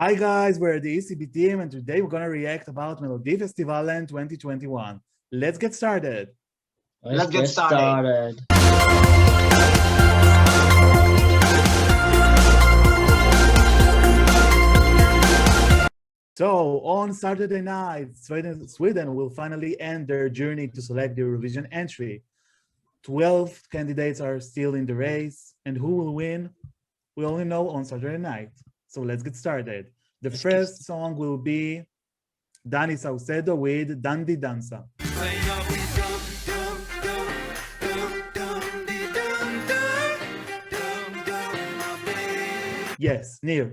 Hi guys, we're the Escbeat team and today we're gonna react about Melodifestivalen 2021. Let's get started. Let's get started. So on Saturday night, Sweden will finally end their journey to select the Eurovision entry. 12 candidates are still in the race, and who will win? We only know on Saturday night. So let's get started. The first song will be Dani Saucedo with Dandi Dansa. Yes, Neil.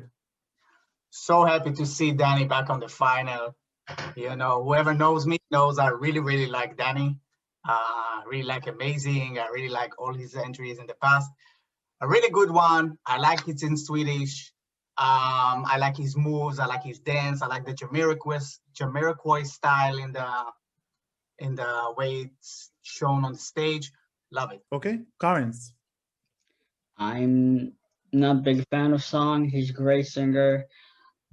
So happy to see Danny back on the final. You know, whoever knows me knows I really like Danny. Really like Amazing. I really like all his entries in the past. A really good one. I like it in Swedish. I like his moves. I like his dance. I like the Jamiroquai style in the way it's shown on the stage. Love it. Okay, Karens. I'm not a big fan of song. He's a great singer.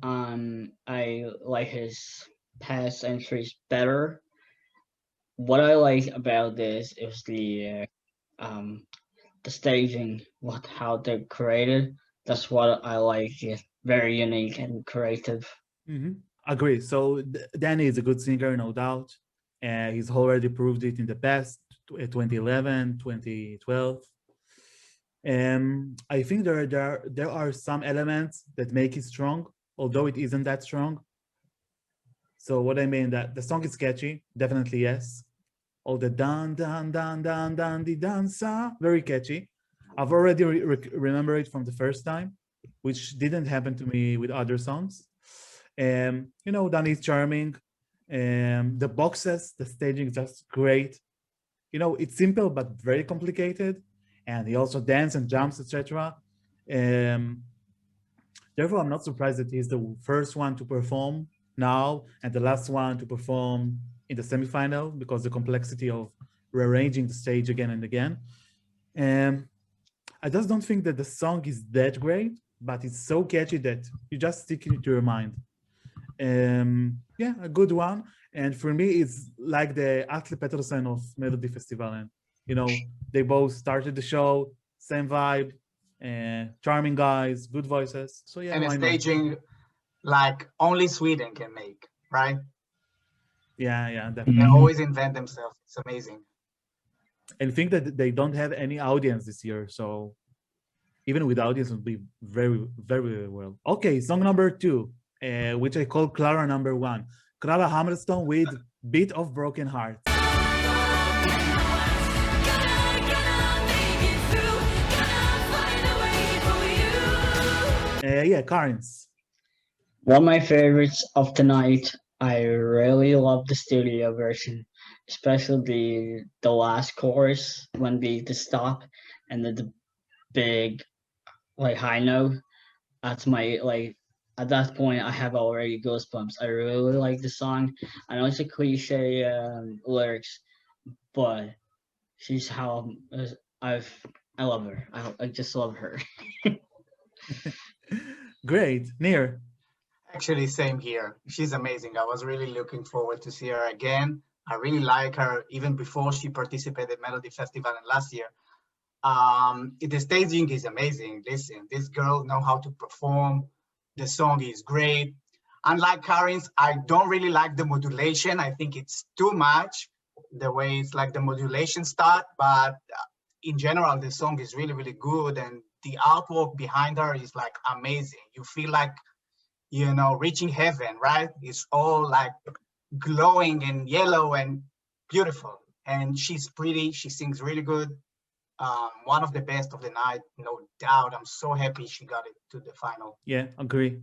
I like his past entries better. What I like about this is the staging, how they're created. That's what I like. It's very unique and creative. Agree. So Danny is a good singer, no doubt. He's already proved it in the past, 2011, 2012. I think there are some elements that make it strong, although it isn't that strong. So what I mean that the song is catchy, definitely yes. Oh, the dan dan dan dan dan di dansa, very catchy. I've already remember it from the first time, which didn't happen to me with other songs. You know, Danny is charming. The boxes, the staging is just great. You know, it's simple but very complicated, and he also dances and jumps, etc. Therefore, I'm not surprised that he's the first one to perform now and the last one to perform in the semifinal, because the complexity of rearranging the stage again and again. I just don't think that the song is that great, but it's so catchy that you just stick it to your mind. Yeah, a good one. And for me, it's like the Atle Petersen of Melodifestivalen. You know, they both started the show, same vibe, charming guys, good voices. So yeah, and staging like only Sweden can make, right? Yeah, definitely. They always invent themselves. It's amazing. And think that they don't have any audience this year, so even with audience, it would be very well. Okay, song number 2, which I call Clara number 1. Clara Hammarström with Beat of Broken Hearts. Yeah, Karens. One of my favorites of the night. I really love the studio version, especially the last chorus when the stop and the big high note. That's my at that point I have already goosebumps. I really like the song. I know it's a cliche lyrics, but she's how I love her. I just love her. Great, Near. Actually, same here. She's amazing. I was really looking forward to see her again. I really like her even before she participated in Melodifestivalen last year. The staging is amazing. Listen, this girl knows how to perform. The song is great. Unlike Karin's, I don't really like the modulation. I think it's too much, the way it's like the modulation start. But in general, the song is really good. And the artwork behind her is like amazing. You feel like, you know, reaching heaven, right? It's all like glowing and yellow and beautiful. And she's pretty. She sings really good. One of the best of the night, no doubt. I'm so happy she got it to the final. Yeah, agree.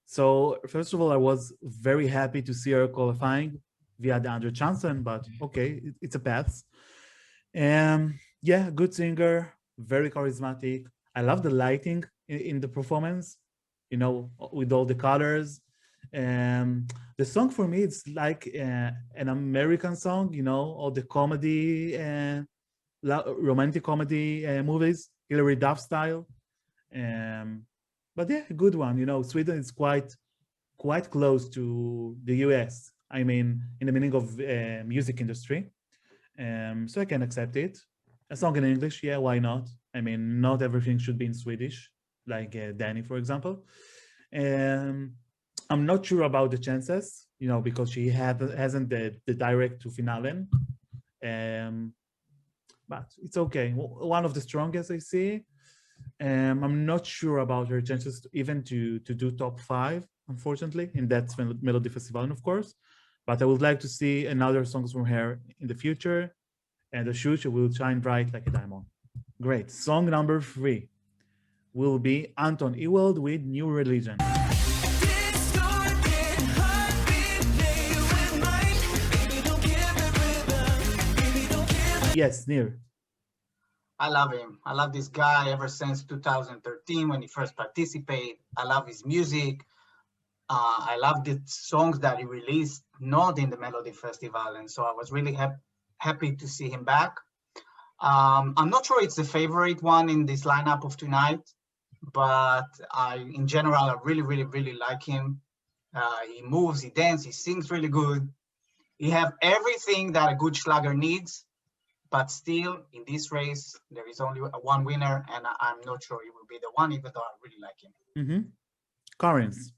So first of all, I was very happy to see her qualifying via the Andre Chanson, but okay, it's a pass. Yeah, good singer, very charismatic. I love the lighting in the performance, you know, with all the colors. The song for me, it's like an American song, you know, all the comedy romantic comedy movies, Hilary Duff style. But yeah, good one. You know, Sweden is quite close to the US. I mean, in the meaning of music industry. So I can accept it. A song in English, yeah, why not? I mean, not everything should be in Swedish, like Danny, for example. I'm not sure about the chances, you know, because she hasn't the direct to finale. But it's okay. One of the strongest I see. I'm not sure about her chances even to do top 5, unfortunately, in that Melodifestivalen, of course. But I would like to see another songs from her in the future, and the future will shine bright like a diamond. Great. Song number 3 will be Anton Ewald with New Religion. Yes, Nir. I love him. I love this guy ever since 2013 when he first participated. I love his music. I love the songs that he released, not in the Melodifestivalen, and so I was really happy to see him back. I'm not sure it's the favorite one in this lineup of tonight, but in general, I really like him. He moves, he dances, he sings really good. He have everything that a good Schlager needs, but still in this race, there is only one winner, and I'm not sure he will be the one, even though I really like him. Mm-hmm. Currents.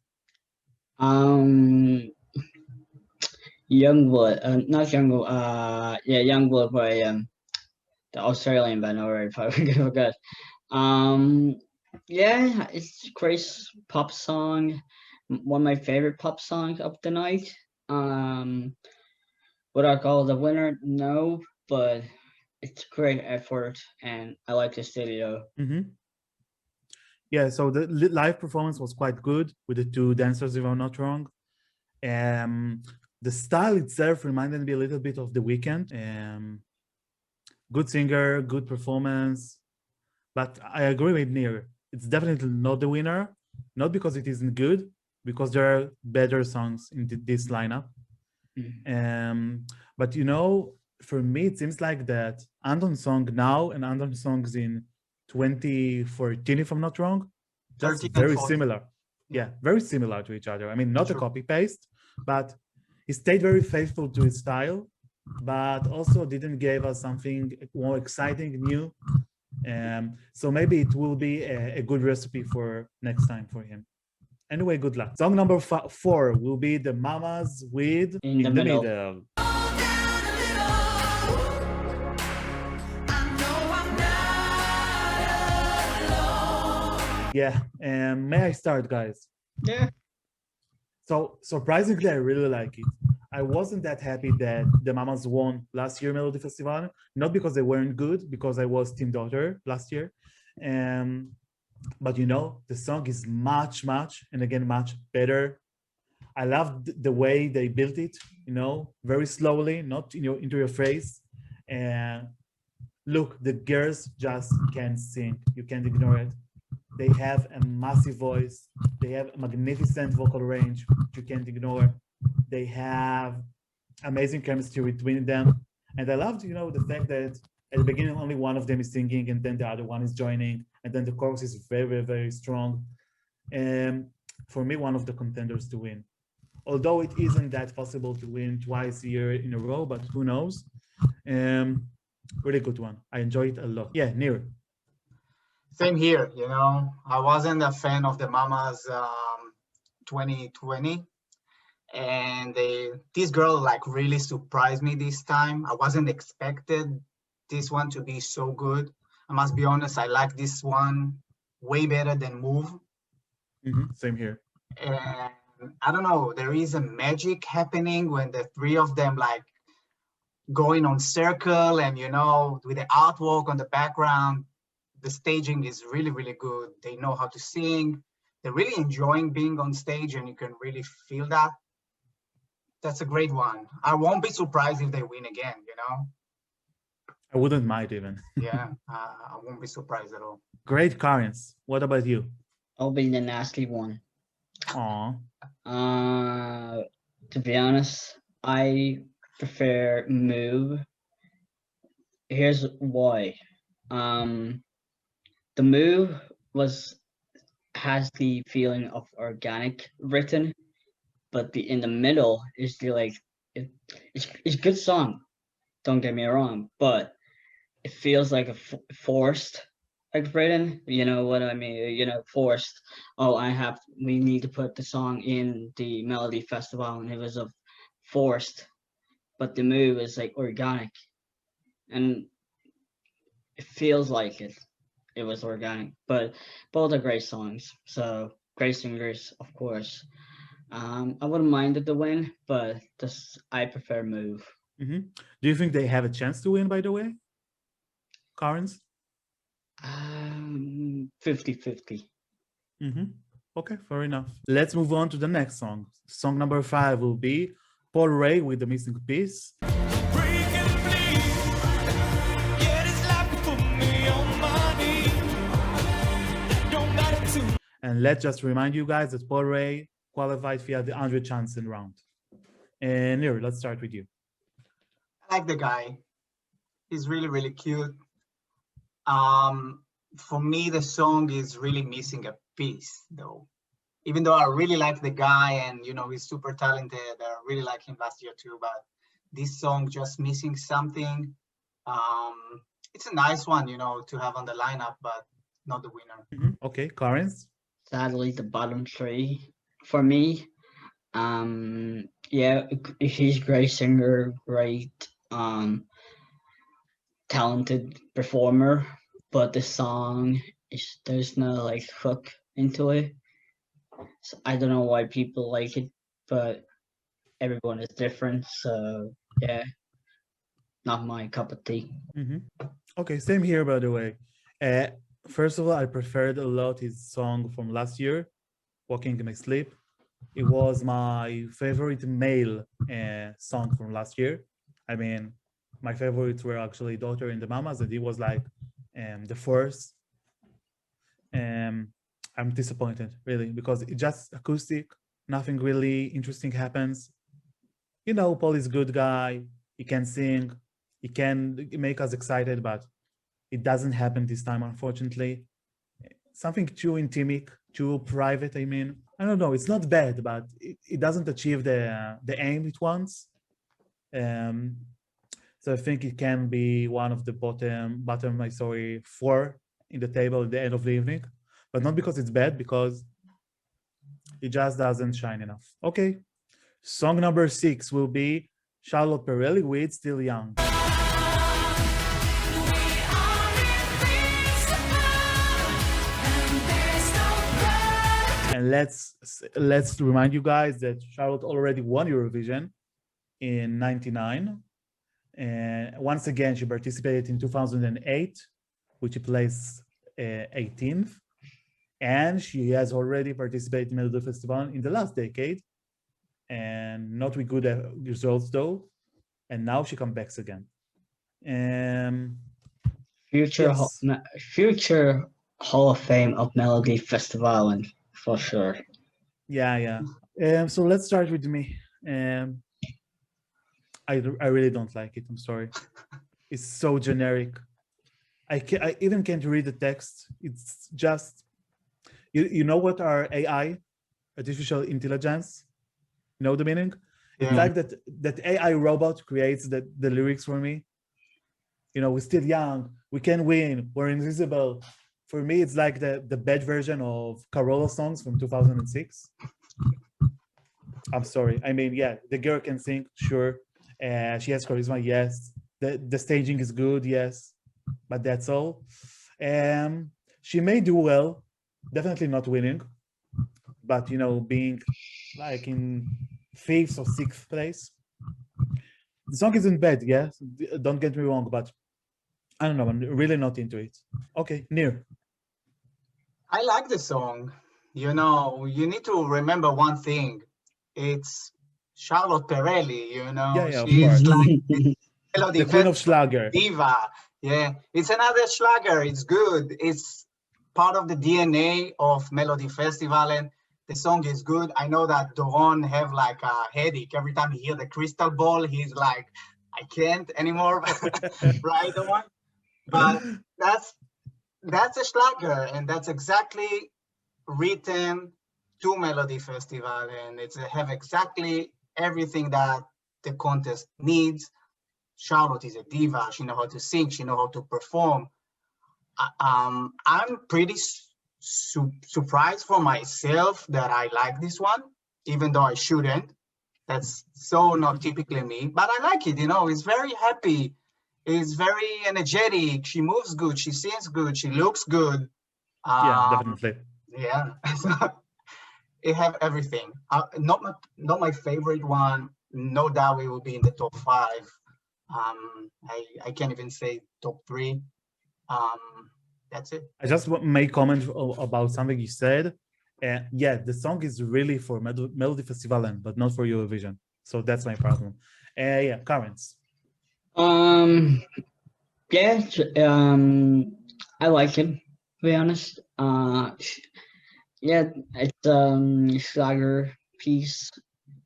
Youngblood, not Youngblood, yeah, Youngblood by the Australian band, already forgot. Yeah, it's a great pop song, one of my favorite pop songs of the night. Would I call the winner? No, but it's great effort, and I like the studio. Mm-hmm. Yeah, so the live performance was quite good with the 2 dancers, if I'm not wrong. The style itself reminded me a little bit of The Weeknd. Good singer, good performance, but I agree with Nir. It's definitely not the winner, not because it isn't good, because there are better songs in this lineup. But you know, for me, it seems like that Anton song now and Anton songs in 2014, if I'm not wrong, that's very similar. Yeah, very similar to each other. I mean, not a copy paste, but he stayed very faithful to his style, but also didn't give us something more exciting, new. So maybe it will be a good recipe for next time for him. Anyway, good luck. Song number 4 will be the Mamas with In the Middle. Yeah, may I start, guys? Yeah. So surprisingly, I really like it. I wasn't that happy that the Mamas won last year Melodifestivalen, not because they weren't good, because I was team daughter last year. But you know, the song is much better. I love the way they built it, you know, very slowly, not into your face. And look, the girls just can't sing. You can't ignore it. They have a massive voice. They have a magnificent vocal range, which you can't ignore. They have amazing chemistry between them. And I loved, you know, the fact that at the beginning, only one of them is singing and then the other one is joining. And then the chorus is very strong. And for me, one of the contenders to win. Although it isn't that possible to win twice a year in a row, but who knows? Really good one. I enjoyed it a lot. Yeah, Nir. Same here, you know, I wasn't a fan of the Mamas 2020, and this girl like really surprised me this time. I wasn't expected this one to be so good. I must be honest, I like this one way better than Move. Same here. And I don't know, there is a magic happening when the 3 of them like going on circle, and you know, with the artwork on the background. The staging is really good. They know how to sing. They're really enjoying being on stage, and you can really feel that. That's a great one. I won't be surprised if they win again, you know? I wouldn't mind even. Yeah, I won't be surprised at all. Great currents. What about you? I'll be the nasty one. Aw. To be honest, I prefer Move. Here's why. The Move has the feeling of organic written, but in the middle is the like it's a good song. Don't get me wrong, but it feels like a forced like written. You know what I mean? You know, forced. Oh, we need to put the song in the Melodifestivalen, and it was a forced, but the move is like organic, and it feels like it was organic. But both are great songs, so great singers, of course. I wouldn't mind it to win, but I prefer Move. Do you think they have a chance to win, by the way? Carnes? 50-50. Okay, fair enough. Let's move on to the next song. Song number 5 will be Paul Rey with The Missing Piece. And let's just remind you guys that Paul Rey qualified via the Andre Chanson round. And here, let's start with you. I like the guy. He's really, really cute. For me, the song is really missing a piece, though. Even though I really like the guy and, you know, he's super talented. I really like him last year too, but this song just missing something. It's a nice one, you know, to have on the lineup, but not the winner. Okay, Carnes? Sadly, the bottom 3 for me. Yeah, he's great singer, great talented performer, but the song there's no like hook into it. So I don't know why people like it, but everyone is different. So yeah, not my cup of tea. Okay, same here, by the way. First of all, I preferred a lot his song from last year, Walking in My Sleep. It was my favorite male song from last year. I mean, my favorites were actually Daughter and the Mamas, and it was like the first. I'm disappointed, really, because it's just acoustic. Nothing really interesting happens. You know, Paul is a good guy. He can sing. He can make us excited, but it doesn't happen this time, unfortunately. Something too intimate, too private, I mean. I don't know, it's not bad, but it doesn't achieve the aim it wants. So I think it can be one of the bottom 4 in the table at the end of the evening, but not because it's bad, because it just doesn't shine enough. Okay, song number 6 will be Charlotte Perrelli with Still Young. And let's remind you guys that Charlotte already won Eurovision in '99. And once again, she participated in 2008, which she placed 18th. And she has already participated in Melodifestivalen in the last decade, and not with good results though. And now she comes back again. Future Hall of Fame of Melodifestivalen for sure. Yeah. So let's start with me. I really don't like it. I'm sorry. It's so generic. I even can't read the text. It's just, you know what are AI, artificial intelligence? You know the meaning? Yeah. It's like that AI robot creates the lyrics for me. You know, we're still young. We can win. We're invisible. For me, it's like the bad version of Carola songs from 2006. I'm sorry. I mean, yeah, the girl can sing, sure. She has charisma, yes. The staging is good, yes. But that's all. She may do well, definitely not winning. But, you know, being like in 5th or 6th place. The song isn't bad, yeah? Don't get me wrong, but I don't know, I'm really not into it. Okay, Nir. I like the song. You know, you need to remember one thing. It's Charlotte Perrelli, you know. Yeah, she's like the queen of Schlager. Diva. Yeah, it's another Schlager. It's good. It's part of the DNA of Melodifestivalen. The song is good. I know that Doron have like a headache every time he hear the crystal ball. He's like, I can't anymore, right, Doron? But that's a Schlager, and that's exactly written to Melodifestivalen. It's have exactly everything that the contest needs. Charlotte is a diva. She knows how to sing. She knows how to perform. I'm pretty surprised for myself that I like this one, even though I shouldn't. That's so not typically me, but I like it. You know, it's very happy. It's very energetic. She moves good. She sings good. She looks good. Yeah, definitely. Yeah, it have everything. Not my favorite one. No doubt it will be in the top 5. I can't even say top 3. That's it. I just want to make comment about something you said. Yeah, the song is really for Melodifestivalen, but not for Eurovision. So that's my problem. Yeah, Karens. Yeah, I like him, to be honest. Yeah, it's Schlager piece,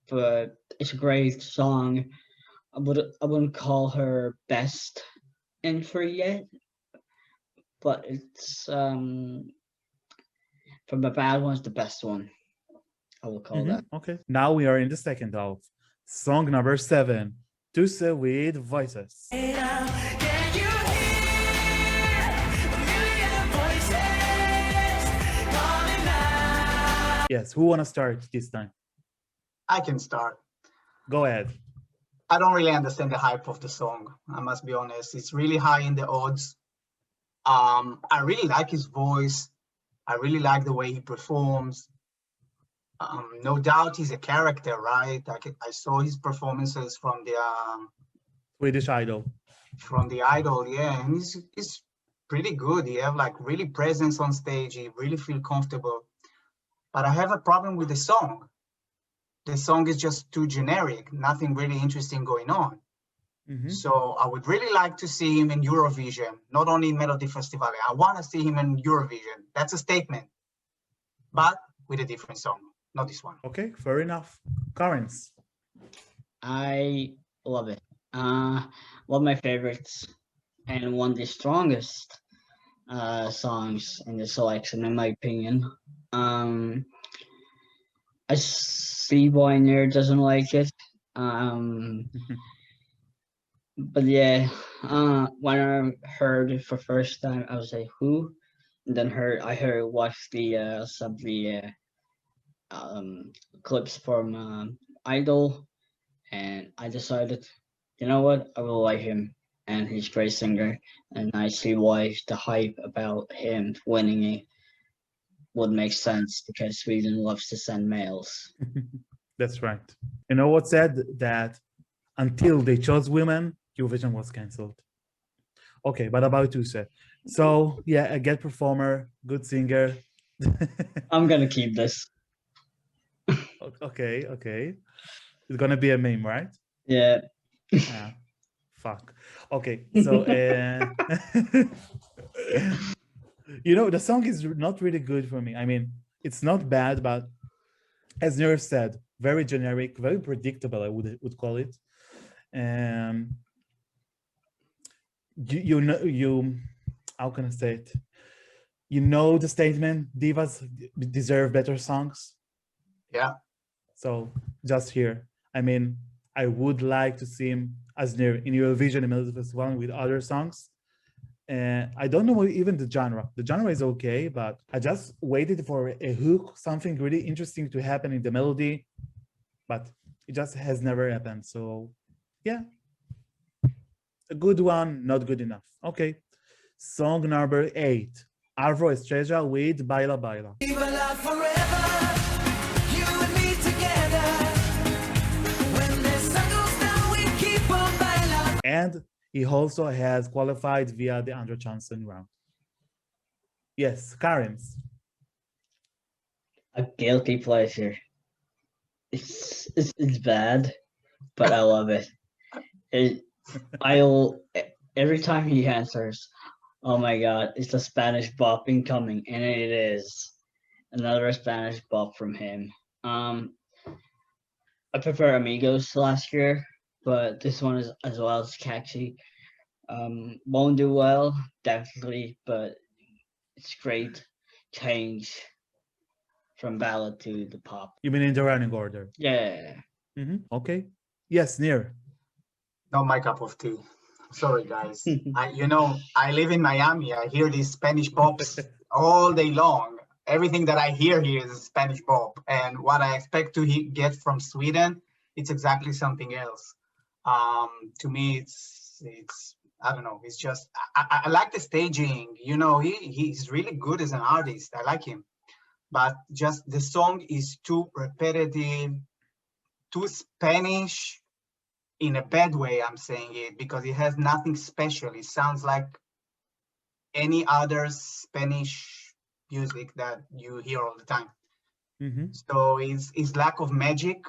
but it's a great song. I wouldn't call her best entry yet, but it's from the bad ones the best one. I will call that. Okay. Now we are in the second half. Song number 7, Tusse with Voices. Yes, who wanna start this time? I can start. Go ahead. I don't really understand the hype of the song. I must be honest. It's really high in the odds. I really like his voice. I really like the way he performs. No doubt he's a character, right? I saw his performances from the Swedish Idol. Yeah, and he's pretty good. He have like really presence on stage. He really feel comfortable. But I have a problem with the song. The song is just too generic. Nothing really interesting going on. So I would really like to see him in Eurovision, not only in Melodifestivalen. I want to see him in Eurovision. That's a statement, but with a different song, not this one. Okay, fair enough. Karens. I love it. One of my favorites and one of the strongest songs in the selection, in my opinion. I see why Nair doesn't like it. But yeah, when I heard it for first time, I was like, "Who?" And then watched the some of the clips from Idol, and I decided, you know what, I will like him, and he's a great singer, and I see why the hype about him winning it would make sense because Sweden loves to send males. That's right. You know what said that until they chose women, Eurovision was cancelled. Okay, but about Tusse. So yeah, a good performer, good singer. I'm gonna keep this. Okay. It's gonna be a meme, right? Yeah. Fuck. Okay, so you know, the song is not really good for me. I mean, it's not bad, but as Nair said, very generic, very predictable, I would call it. You how can I say it? You know the statement, divas deserve better songs. Yeah. So just here, I mean, I would like to see him as Nair in Eurovision and Melodifestivalen with other songs. I don't know even the genre. The genre is okay, but I just waited for a hook, something really interesting to happen in the melody, but it just has never happened. So yeah, a good one, not good enough. Okay, song number 8, Arvo Estrella with Baila Baila. And he also has qualified via the Andre Johnson round. Yes, Karens. A guilty pleasure. It's bad, but I love it. Every time he answers, oh my god, it's a Spanish bop incoming, and it is another Spanish bop from him. I prefer Amigos last year, but this one is as well as catchy. Won't do well, definitely, but it's great change from ballad to the pop. You mean in the running order? Yeah. Okay. Yes, Near. Not my cup of tea. Sorry, guys. I live in Miami. I hear these Spanish pops all day long. Everything that I hear here is Spanish pop, and what I expect to get from Sweden, it's exactly something else. To me, it's I don't know. It's just I like the staging. He's really good as an artist. I like him, but just the song is too repetitive, too Spanish. In a bad way, I'm saying it, because it has nothing special. It sounds like any other Spanish music that you hear all the time. So it's lack of magic,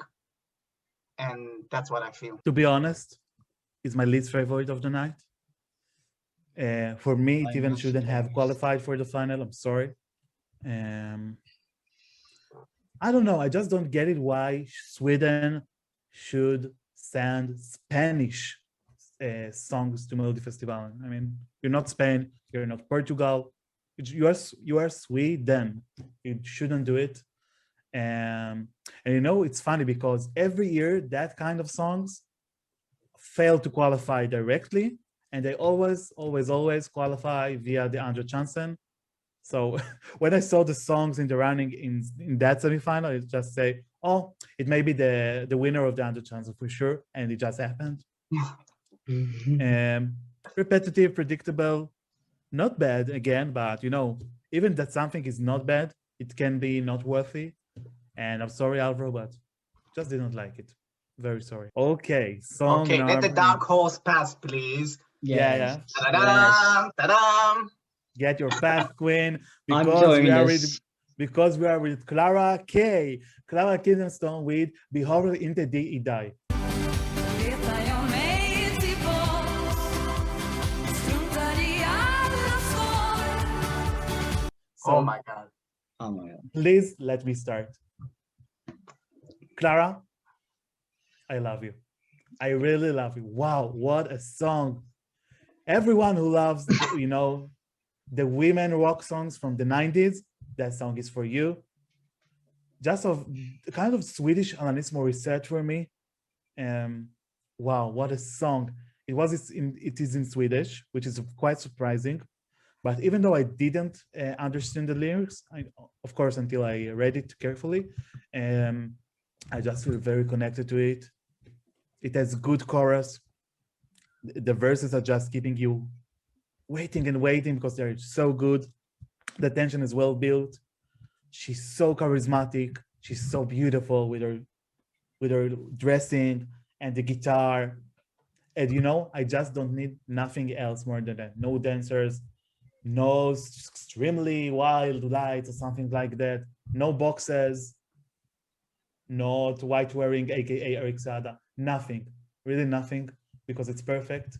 and that's what I feel. To be honest, it's my least favorite of the night. For me, it even shouldn't have qualified for the final. I'm sorry. I don't know. I just don't get it why Sweden should send Spanish songs to Melodifestivalen. I mean, you're not Spain, you're not Portugal, you are Sweden. You shouldn't do it. And it's funny because every year that kind of songs fail to qualify directly, and they always qualify via the Andre Chansen. So when I saw the songs in the running in that semifinal, it just say, oh, it may be the winner of the Andre Chansen for sure, and it just happened. Repetitive, predictable, not bad again, but even that something is not bad, it can be not worthy. And I'm sorry, Alvaro, but just didn't like it. Very sorry. Okay, song. Okay, let the dark horse pass, please. Yeah. Ta-da-dam, ta-dam. Get your pass, Queen, because we are with Clara K. Clara Klingenström with Behöver, inte, idag. Oh my God. Please let me start. Clara, I love you. I really love you. Wow, what a song. Everyone who loves, the women rock songs from the 90s, that song is for you. Just a kind of Swedish Alanis Morissette for me. Wow, what a song. It is in Swedish, which is quite surprising. But even though I didn't understand the lyrics, of course, until I read it carefully, I just feel very connected to it. It has good chorus. The verses are just keeping you waiting and waiting because they're so good. The tension is well built. She's so charismatic. She's so beautiful with her dressing and the guitar. And I just don't need nothing else more than that. No dancers, no extremely wild lights or something like that. No boxes, not white wearing, aka Eric Saade. Nothing, really nothing, because it's perfect.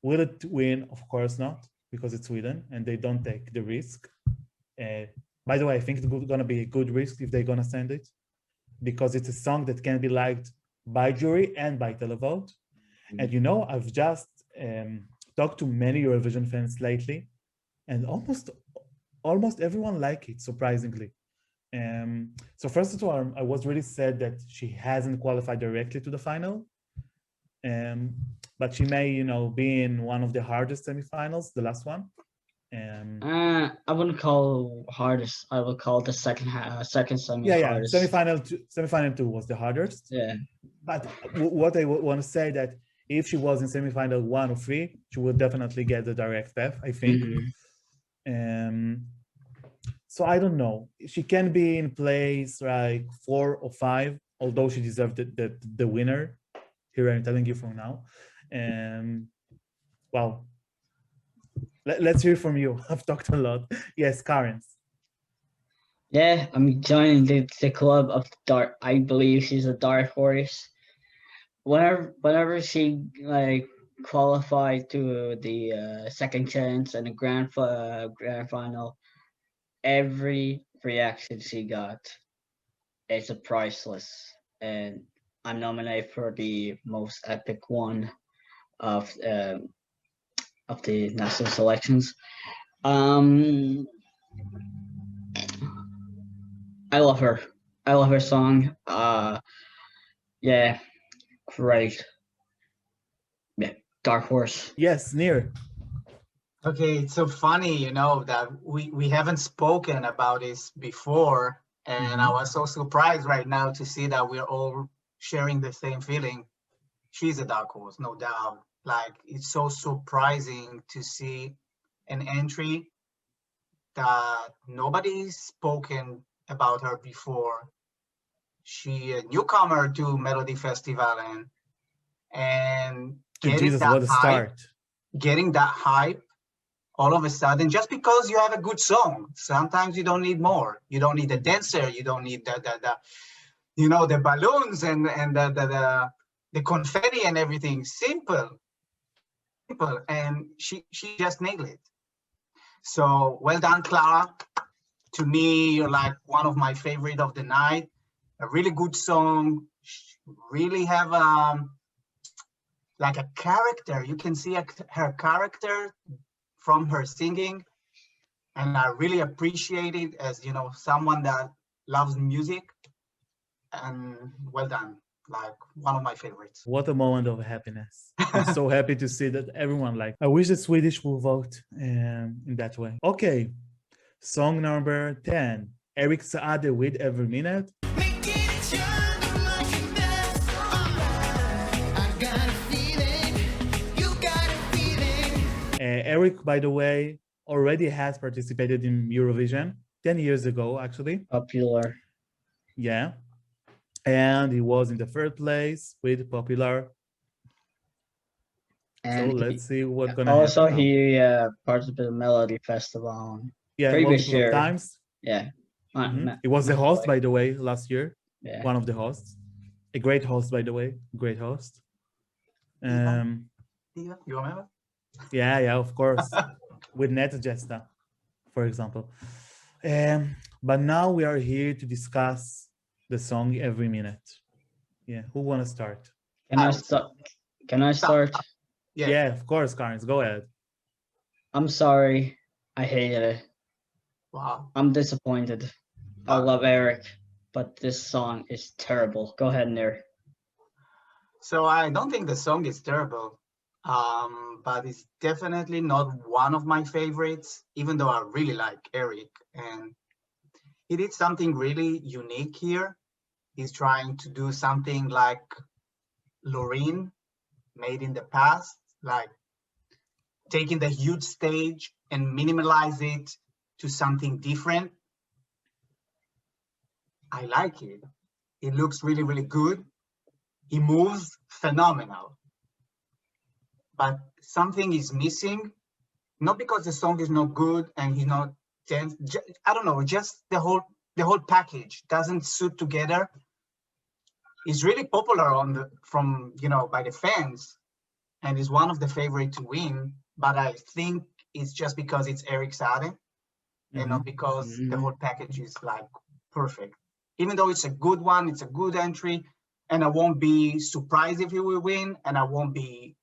Will it win? Of course not, because it's Sweden and they don't take the risk. By the way, I think it's going to be a good risk if they're going to send it, because it's a song that can be liked by jury and by televote. And I've just talked to many Eurovision fans lately, and almost everyone like it, surprisingly. So first of all, I was really sad that she hasn't qualified directly to the final. But she may, be in one of the hardest semifinals, the last one. I wouldn't call hardest. I would call the second semi hardest. Semifinal 2 was the hardest. Yeah. But what I want to say that if she was in semifinal 1 or 3, she would definitely get the direct path, I think. So I don't know. She can be in place like 4 or 5, although she deserved the winner. Here I'm telling you from now. Well, let's hear from you. I've talked a lot. Yes, Karen. Yeah, I'm joining the club of the dark. I believe she's a dark horse. Whenever she qualified to the second chance and the grand final, every reaction she got is priceless, and I'm nominated for the most epic one of the national selections. I love her. I love her song. Yeah, great. Yeah, Dark Horse. Yes, near. Okay, it's so funny, you know, that we haven't spoken about this before, and I was so surprised right now to see that we're all sharing the same feeling. She's a dark horse, no doubt. Like, it's so surprising to see an entry that nobody's spoken about her before. She a newcomer to Melodifestivalen, and Jesus, what a start. getting that hype all of a sudden, just because you have a good song. Sometimes you don't need more. You don't need a dancer. You don't need the balloons and the confetti and everything. Simple, and she just nailed it. So well done, Clara. To me, you're like one of my favorite of the night. A really good song. Really have like a character. You can see her character from her singing, and I really appreciate it as, you know, someone that loves music. And well done, like one of my favorites. What a moment of happiness. I'm so happy to see that everyone liked. I wish the Swedish will vote in that way. Okay, song number 10, Eric Saade with Every Minute. Eric, by the way, already has participated in Eurovision 10 years ago, actually. Popular. Yeah. And he was in the third place with Popular. And so let's see what's gonna also happen. He participated in Melodifestivalen. Yeah, previous multiple year. times. Yeah. He was the host, by the way, last year. Yeah. One of the hosts. A great host, by the way. Great host. You remember? Yeah, of course. With Net Gesta, for example. But now we are here to discuss the song Every Minute. Yeah, who want to start? Can I start? Yeah, of course, Karins, go ahead. I'm sorry. I hated it. Wow. I'm disappointed. I love Eric, but this song is terrible. Go ahead, Nir. So I don't think the song is terrible, but it's definitely not one of my favorites, even though I really like Eric. And he did something really unique here. He's trying to do something like Loreen made in the past, like taking the huge stage and minimalize it to something different. I like it. It looks really, really good. He moves phenomenal. But something is missing, not because the song is not good and he's not dance. I don't know, just the whole package doesn't suit together. It's really popular by the fans, and is one of the favorite to win. But I think it's just because it's Eric Saade, and not because the whole package is like perfect. Even though it's a good one, it's a good entry, and I won't be surprised if he will win, and I won't be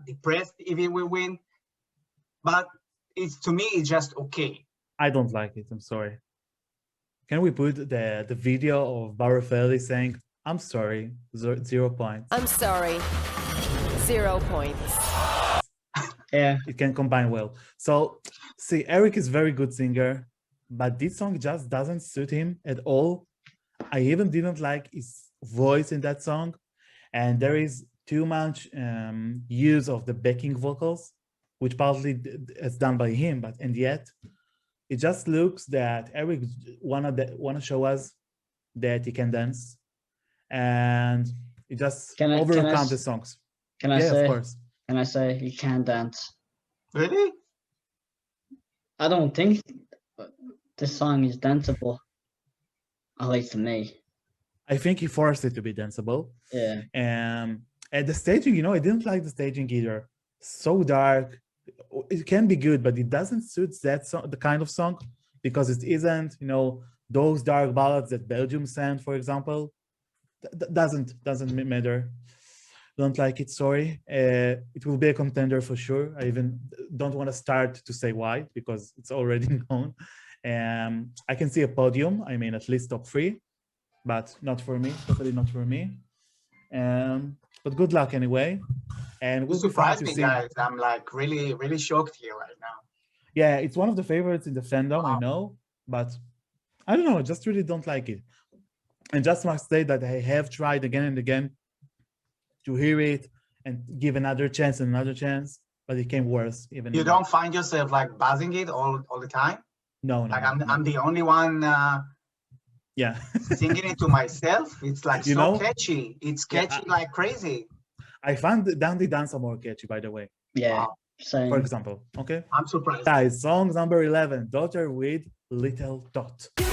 depressed if he will win. But to me, it's just okay. I don't like it. I'm sorry. Can we put the video of Perrelli saying, "I'm sorry, 0 points"? I'm sorry, 0 points. Yeah, it can combine well. So, see, Eric is very good singer, but this song just doesn't suit him at all. I even didn't like his voice in that song, and there is too much use of the backing vocals, which partly is done by him, but and yet it just looks that Eric wanna show us that he can dance, and it just overcomes the songs. Can I say? Of course. Can I say he can dance? Really? I don't think this song is danceable. At least to me. I think he forced it to be danceable. Yeah. At the staging, I didn't like the staging either. So dark. It can be good, but it doesn't suit that song, the kind of song, because it isn't, those dark ballads that Belgium sent, for example. Doesn't matter. Don't like it, sorry. It will be a contender for sure. I even don't want to start to say why, because it's already known. I can see a podium. I mean, at least top 3, but not for me. Totally not for me. But good luck anyway. And You we'll be fine surprised to me, see. guys. I'm like really shocked here right now. Yeah, it's one of the favorites in the fandom, I Wow. know, but I don't know, I just really don't like it. And just must say that I have tried again and again to hear it and give another chance and another chance, but it came worse. Even You more. don't find yourself like buzzing it all the time? No, Like no. I'm the only one Yeah. singing it to myself. It's like You so know? catchy. It's Yeah, catchy like crazy. I found Dandi dansa more catchy, by the way, Yeah, Wow. same. for example. Okay. I'm surprised. Guys, song number 11, Daughter with Little Tot. You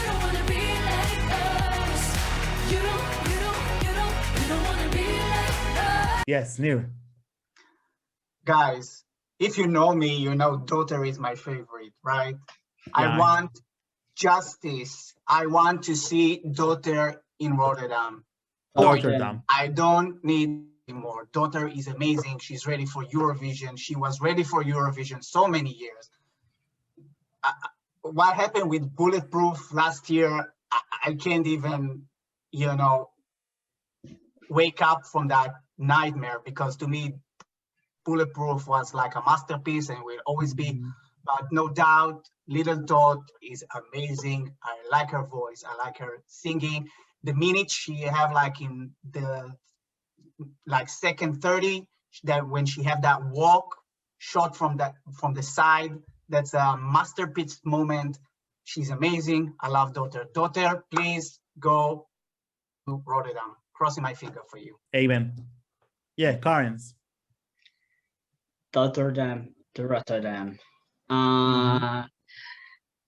don't wanna be like us. You don't wanna be like us. Yes, Nir. Guys, if you know me, you know Daughter is my favorite, right? I Yeah. want justice. I want to see Daughter in Rotterdam. Rotterdam. I don't need anymore. Daughter is amazing. She's ready for Eurovision. She was ready for Eurovision so many years. What happened with Bulletproof last year, I can't even, wake up from that nightmare, because to me, Bulletproof was like a masterpiece and will always be. But no doubt, Little Tot is amazing. I like her voice. I like her singing. The minute she have like in the second 30, that when she have that walk shot from the side, that's a masterpiece moment. She's amazing. I love Daughter. Daughter, please go to Rotterdam. Crossing my finger for you. Amen. Yeah, Karens. Rotterdam to Rotterdam.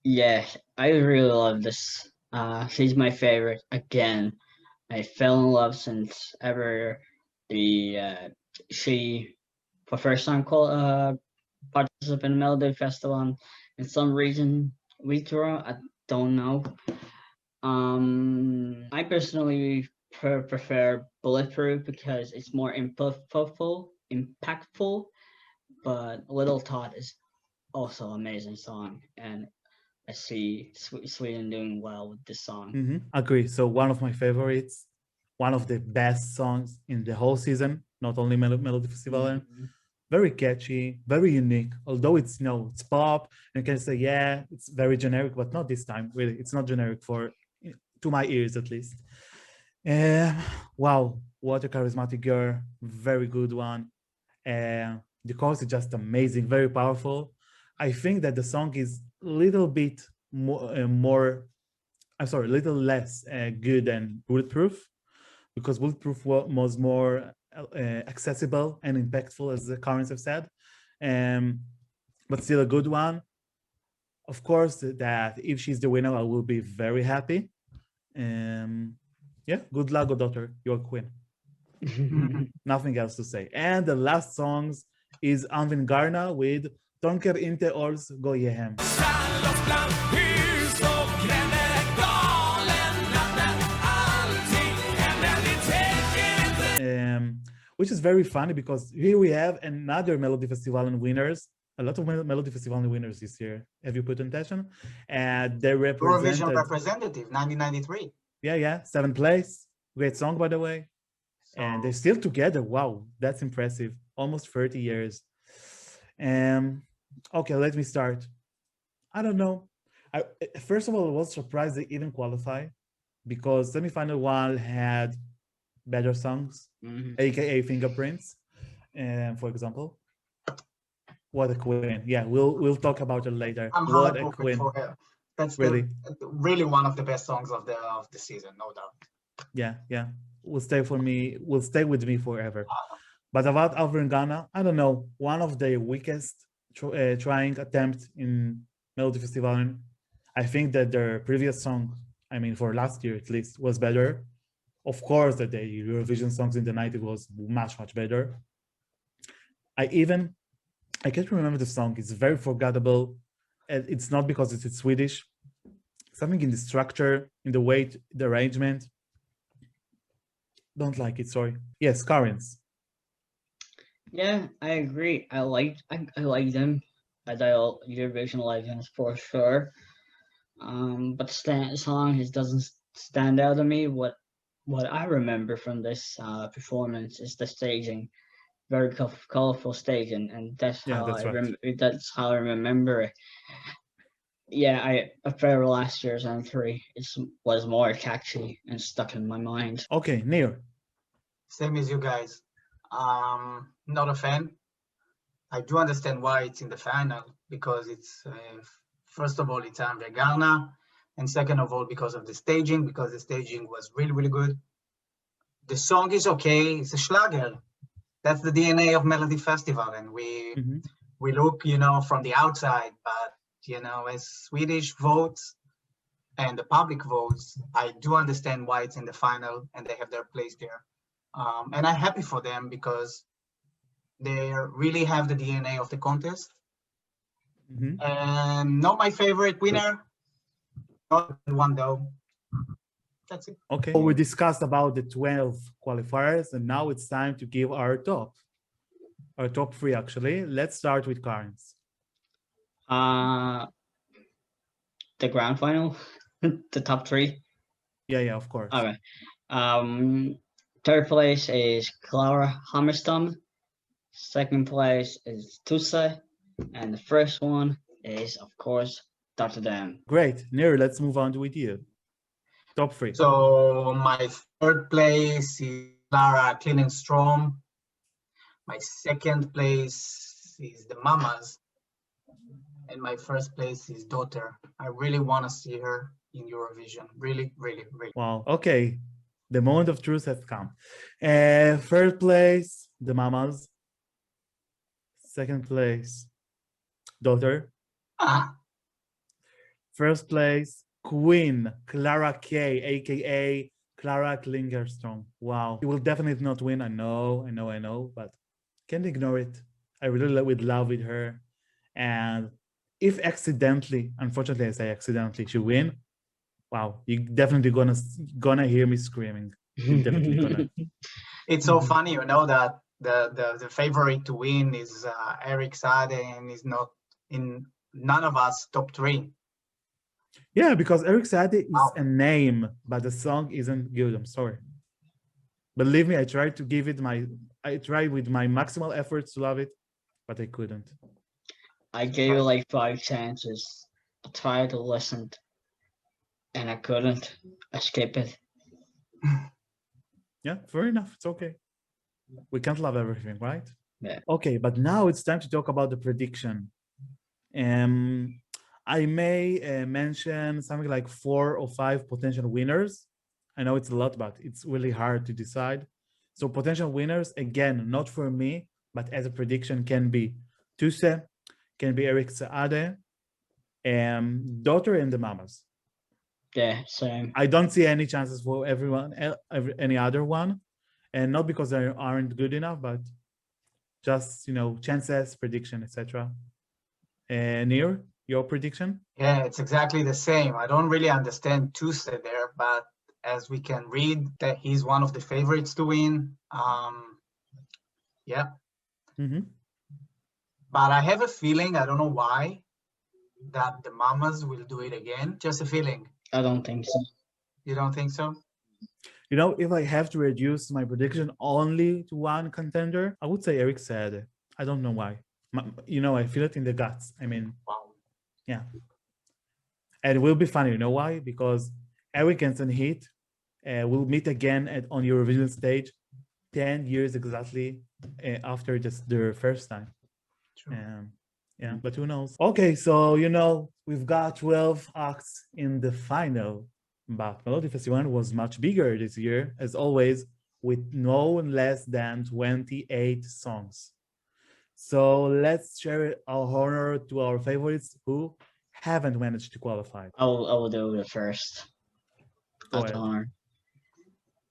Yeah, I really love this. She's my favorite again. I fell in love since ever she for first time participated in Melodifestivalen. In some reason we draw, I don't know. I personally prefer Bulletproof because it's more impactful, but Little Tot is also an amazing song, and I see Sweden doing well with this song. Agree. So one of my favorites, one of the best songs in the whole season, not only Melodifestivalen. Very catchy, very unique. Although it's it's pop, you can say it's very generic, but not this time. Really, it's not generic to my ears at least. Wow, what a charismatic girl! Very good one. The chorus is just amazing, very powerful. I think that the song is a little bit little less good than Bulletproof, because Bulletproof was more accessible and impactful, as the Karens have said, but still a good one. Of course, that if she's the winner, I will be very happy. Yeah, good luck, Daughter. You're queen. Nothing else to say. And the last songs is Anvin Garna with Tänker, inte gå hem. Which is very funny, because here we have another Melodifestivalen winners, a lot of Melodifestivalen winners this year. Have you put attention? And they represented Eurovision representative, 1993. Yeah, 7th place. Great song, by the way. And they're still together. Wow, that's impressive. Almost 30 years. Okay, let me start. I don't know. First of all, I was surprised they even qualify, because semifinal one had better songs, aka Fingerprints, for example. What a queen! Yeah, we'll talk about it later. What a queen! For her. That's really one of the best songs of the season, no doubt. Yeah, will stay with me forever. But about Anvin Garna, I don't know. One of the weakest trying attempt in Melodifestivalen. I think that their previous song, I mean, for last year at least, was better. Of course, that the Eurovision songs in the 90s was much better. I can't remember the song. It's very forgettable. And it's not because it's Swedish. Something in the structure, in the way, the arrangement. Don't like it, sorry. Yes, Karens. Yeah, I agree. I like them. adult Eurovision legends for sure. But the song it doesn't stand out to me. What I remember from this performance is the staging, very colorful staging, and that's Yeah, how that's right. that's how I remember it. Yeah, I prefer last year's M3. It was more catchy and stuck in my mind. Okay, Nir. Same as you guys. Not a fan. I do understand why it's in the final because it's first of all it's Andre Garna, and second of all because of the staging, because the staging was really good. The song is okay. It's a schlager. That's the DNA of Melodifestivalen, and Mhm. we look, from the outside, but as Swedish votes and the public votes, I do understand why it's in the final and they have their place there. And I'm happy for them because they really have the DNA of the contest. Mhm. And not my favorite winner, not the one though. That's it. Okay. So we discussed about the 12 qualifiers, and now it's time to give our top 3 actually. Let's start with Karen's. The grand final, the top 3. Yeah, of course. Okay. Third place is Clara Hammarström. Second place is Tusse, and the first one is of course Dr. Dam. Great. Nir, let's move on with you. Top 3. So my third place is Clara Klingenström. My second place is the Mamas. And my first place is Daughter. I really want to see her in Eurovision. Really. Wow. Okay. The moment of truth has come. Third place, the Mamas. Second place, Daughter. Ah, First place, Queen, Clara K, aka Clara Klingenström. Wow. She will definitely not win. I know, but can't ignore it. I really would love with her. And if accidentally, unfortunately I say accidentally, she win, wow, you definitely gonna hear me screaming. You're definitely gonna. it's so funny, that the favorite to win is Eric Saade and is not in none of us top 3. Yeah, because Eric Saade is Wow. a name, but the song isn't good. I'm sorry. Believe me, I tried with my maximal efforts to love it, but I couldn't. I gave it like 5 chances. I tried to listen, and I couldn't. I skip it. Yeah, fair enough. It's okay. We can't love everything, right? Yeah. Okay, but now it's time to talk about the prediction. I may mention something like 4 or 5 potential winners. I know it's a lot, but it's really hard to decide. So potential winners, again, not for me, but as a prediction can be Tusse, can be Eric Saade, Daughter and the Mamas. Yeah, same. I don't see any chances for any other one, and not because they aren't good enough, but just chances, prediction, etc. Nir, your prediction? Yeah, it's exactly the same. I don't really understand Tusse there, but as we can read that he's one of the favorites to win. Yeah. Mm-hmm. But I have a feeling, I don't know why, that the Mamas will do it again. Just a feeling. I don't think so. You don't think so? If I have to reduce my prediction only to one contender, I would say Eric Saade. I don't know why. I feel it in the guts. I mean, Wow. yeah. And it will be funny. You know why? Because Eric and Heat will meet again on Eurovision stage 10 years exactly after their first time. True. Yeah, but who knows? Okay, so we've got 12 acts in the final, but Melodifestivalen was much bigger this year, as always, with no less than 28 songs. So let's share our honor to our favorites who haven't managed to qualify. I will do it first. Go ahead. Honor.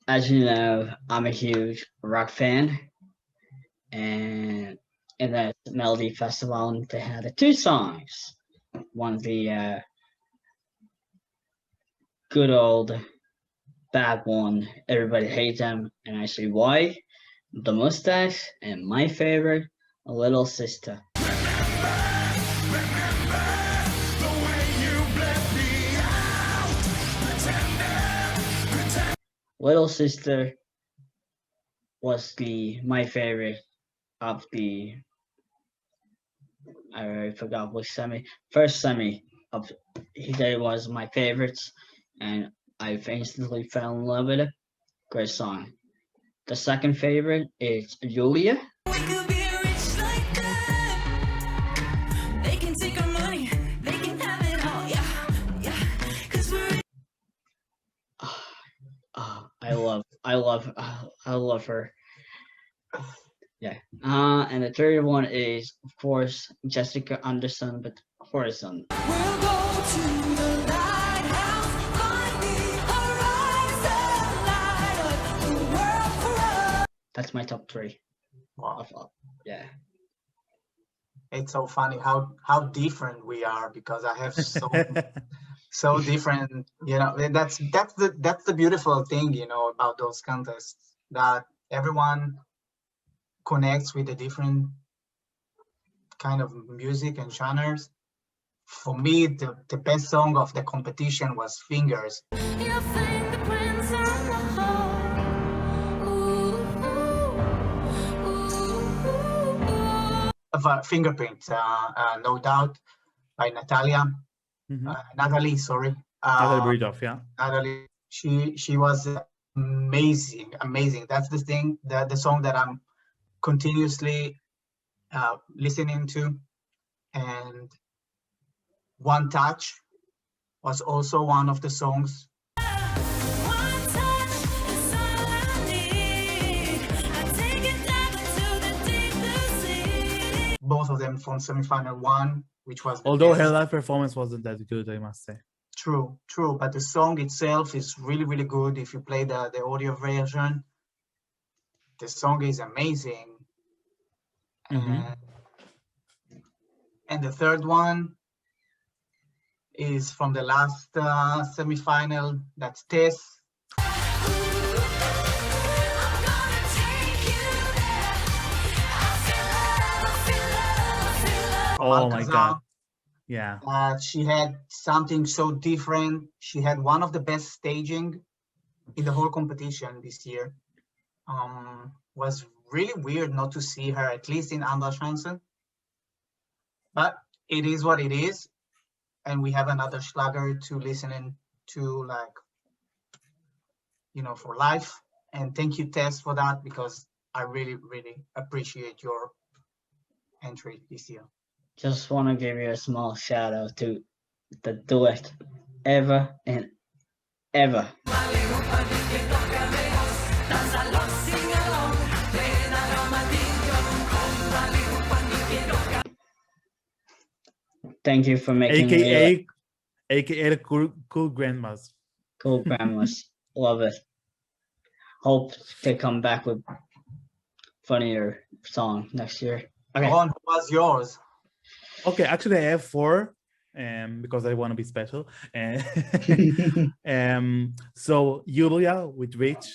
As you know, I'm a huge rock fan, and in the Melodifestivalen they had 2 songs. One the good old bad one, Everybody Hates Them, and I see why. The Mustache, and my favorite, A Little Sister. Little Sister was my favorite of the, I already forgot which first semi of it was my favorites, and I instantly fell in love with it. Great song. The second favorite is Julia. We could be rich like that. They can take our money, they can have it all, yeah, yeah. 'Cause we're I love her. Yeah. And the third one is, of course, Jessica Anderson, but Horizon. We'll go to the lighthouse, find the horizon, light up the world for us. That's my top 3 Wow. of all. Yeah. It's so funny how different we are, because I have so different, you know. That's the beautiful thing, you know, about those contests, that everyone connects with a different kind of music and genres. For me, the best song of the competition was Fingers. Your fingerprints on the heart. Ooh, ooh, ooh, ooh. Fingerprints, no doubt, by Natalie, sorry. Natalie Breedoff, yeah. Natalie, she was amazing. That's the thing, the song that I'm continuously listening to. And One Touch was also one of the songs. One touch is all I need. I take it down into the deep blue sea. Both of them from semifinal 1, which was the Although her best. live performance wasn't that good, I must say. True, but the song itself is really good. If you play the audio version, the song is amazing. And the third one is from the last semifinal. That's Tess. I'm gonna take you there. I feel love. Oh my Alcazar. God. Yeah. She had something so different. She had one of the best staging in the whole competition this year. Was really weird not to see her, at least in Anderschanzen. But it is what it is. And we have another Schlager to listen to, like, you know, for life. And thank you, Tess, for that, because I really appreciate your entry this year. Just want to give you a small shout out to the duet Ever and Ever. Thank you for making me AKA the cool grandmas. cool grandmas. Love it. Hope they come back with funnier song next year. Okay. Ron, who was yours? Okay, actually I have 4, because I want to be special. So Julia with Rich.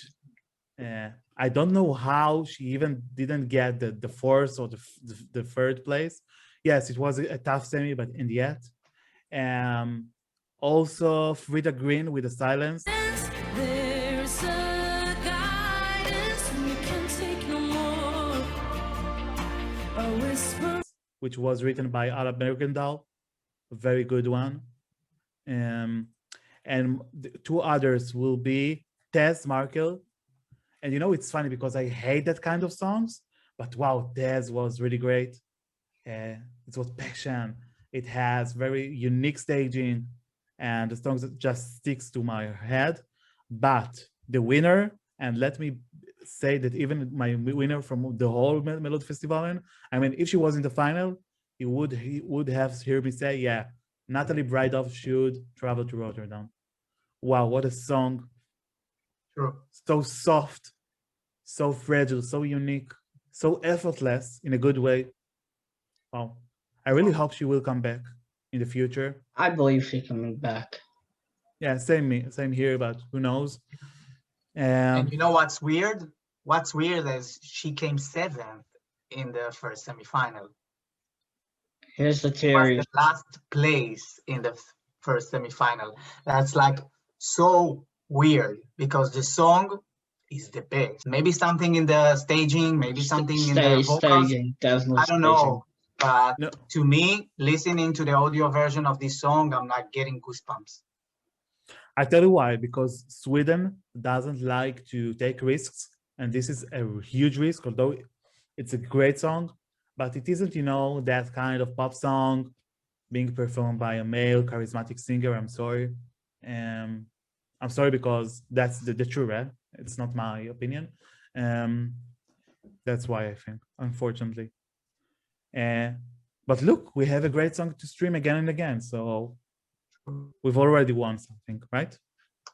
I don't know how she even didn't get the fourth or the third place. Yes, it was a tough semi, but in the end. Also Frida Green with the Silence, There's a guidance we can take no more. A whisper. which was written by Arab American Doll, a very good one. And the 2 others will be Tess Markel. And you know, it's funny because I hate that kind of songs, but wow, Tess was really great. It was passion. It has very unique staging, and the song that just sticks to my head. But the winner, and let me say that even my winner from the whole Melodifestivalen, I mean, if she was in the final, he would have heard me say, yeah, Natalie Breedoff should travel to Rotterdam. Wow, what a song. True. So soft, so fragile, so unique, so effortless in a good way. Wow. I really hope she will come back in the future. I believe she's coming back. Yeah, same here, but who knows? And you know what's weird? What's weird is she came 7th in the first semifinal. Here's the She was theory. the last place in the first semifinal. That's like so weird because the song is the best. Maybe something in the staging, maybe something in the vocals. Staging, definitely I don't staging. know. But No. to me, listening to the audio version of this song, I'm not getting goosebumps. I tell you why, because Sweden doesn't like to take risks, and this is a huge risk, although it's a great song, but it isn't, you know, that kind of pop song being performed by a male charismatic singer. I'm sorry. I'm sorry because that's the truth, right? It's not my opinion. That's why I think, unfortunately. But look, we have a great song to stream again and again, so we've already won something, right?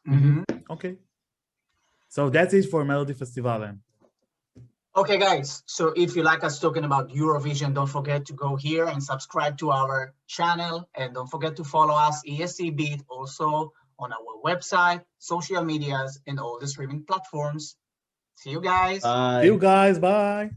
Mhm. Okay. So that's it for Melodifestivalen. Okay, guys. So if you like us talking about Eurovision, don't forget to go here and subscribe to our channel. And don't forget to follow us, Escbeat, also on our website, social medias, and all the streaming platforms. See you guys. See you guys. Bye.